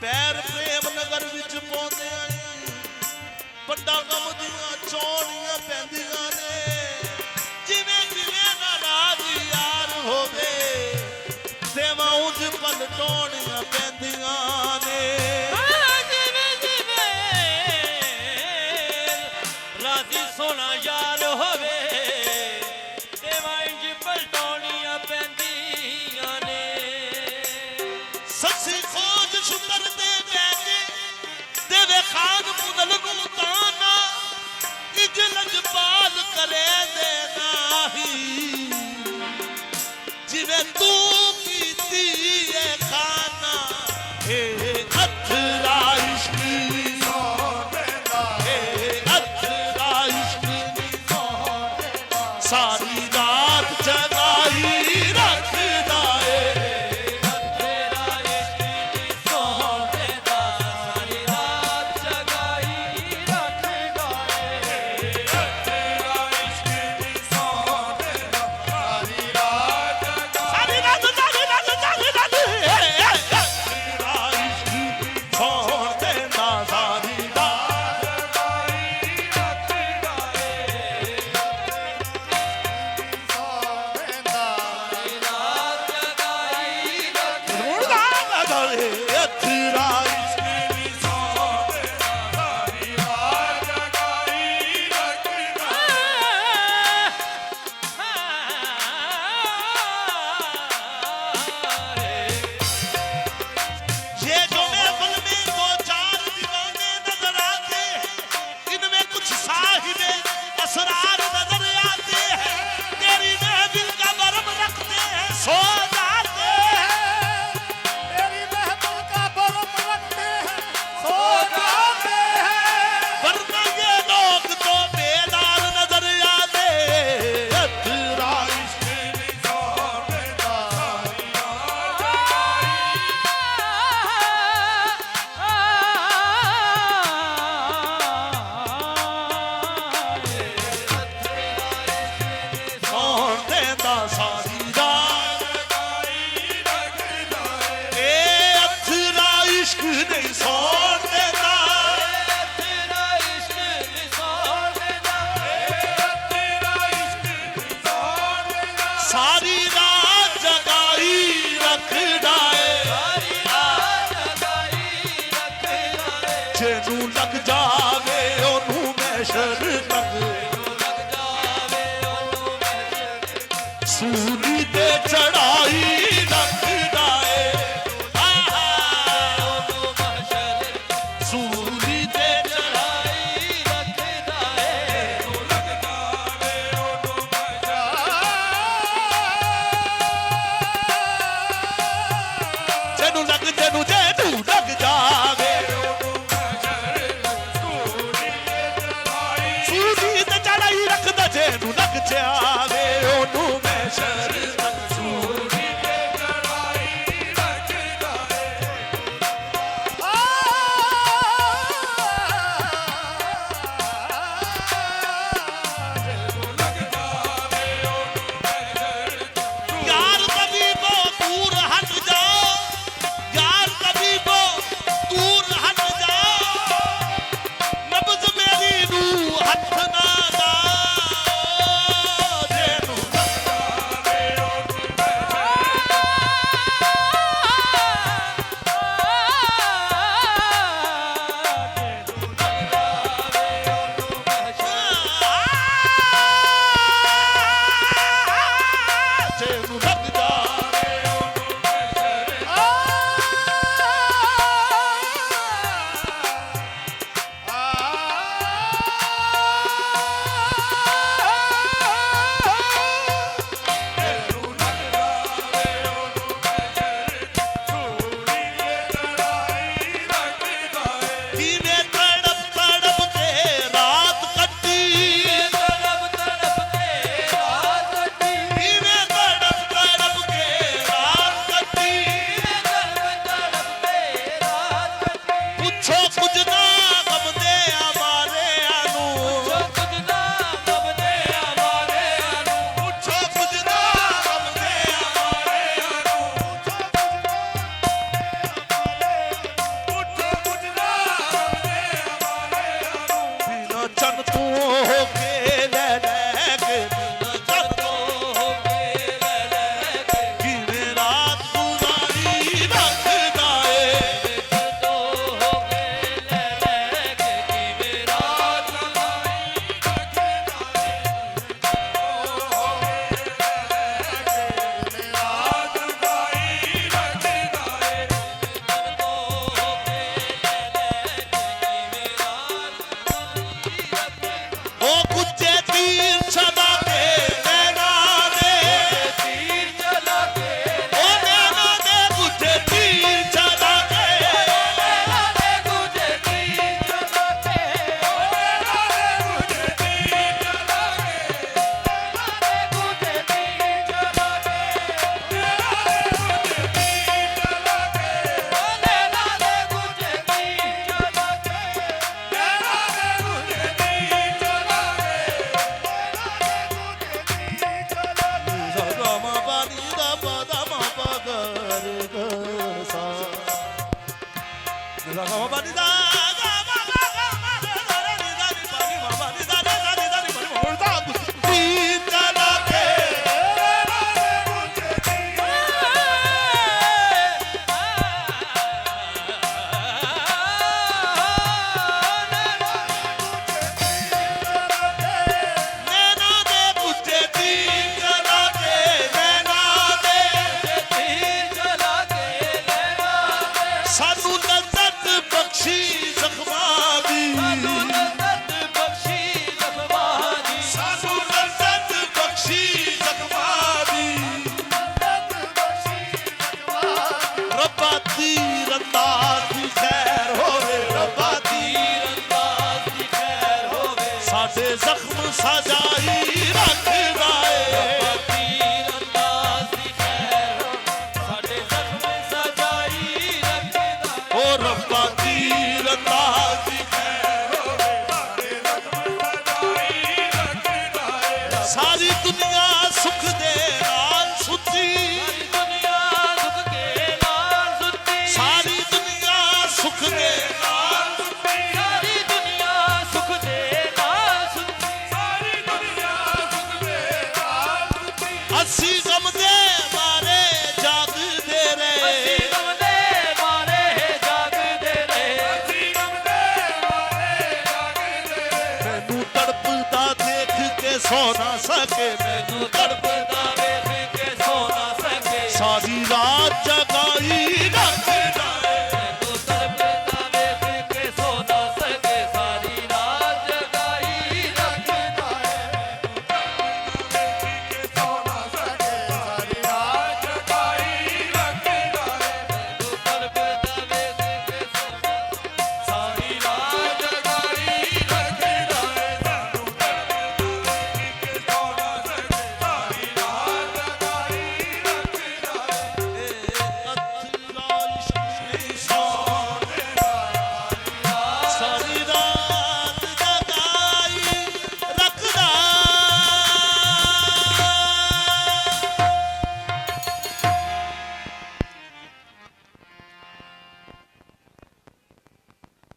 पैर प्रेम नगर विच पाउंदे बड़ा गम दियां चौड़ियां पैंदियां ने जिवें जिवें नाराज यार होवे सेवा उंज पलटोणियां पैंदियां ने जिवें जिवें राजी सोना यार होवे सेवा उंज पलटोणियां पैंदियां ने सच्ची खोज शुकर दे बैठे देवे खान मुदल गुलताना इज लजपाल करे दे नाही जिवें तू कीती है खाना हे अथरा इश्क नी सोनेदा हे अथरा इश्क नी सोनेदा सारी रात जगाई रखदा है सारी रात ਸਾਨੂੰ ਲਜ਼ਤ ਬਖਸ਼ੀ ਜ਼ਖਮਾਂ ਦੀ ਸਾਨੂੰ ਲਜ਼ਤ ਬਖਸ਼ੀ ਜ਼ਖਮਾਂ ਦੀ ਰੱਬਾ ਤੀਰ ਅੰਦਾਜ਼ ਦੀ ਖੈਰ ਹੋਵੇ ਰੱਬਾ ਤੀਰ ਅੰਦਾਜ਼ ਦੀ ਖੈਰ ਹੋਵੇ ਸਾਡੇ ਜ਼ਖਮ ਸਜਾਈ ਰੱਖਦਾ ਏ ਓ ਰੱਬਾ ਤੀਰ ਅੰਦਾਜ਼ ਦੀ ਖੈਰ ਹੋਵੇ ਸਾਡੇ ਜ਼ਖਮ ਸਜਾਈ ਰੱਖਦਾ ਏ ਸਾਰੀ ਦੁਨੀਆ ਸੁਖ ਦੇ ਨਾਲ ਸੁੱਤੀ ਸਾਰੀ ਦੁਨੀਆ ਸੁਖ ਦੇ ਨਾਲ ਅਸੀਂ ਗਮ ਦੇ ਮਾਰੇ ਜਾਗਦੇ ਰਹੇ ਮੈਨੂੰ ਤੜਪਦਾ ਦੇਖ ਕੇ ਸੋ ਨਾ ਸਕੇ ਮੈਨੂੰ ਤੜਪ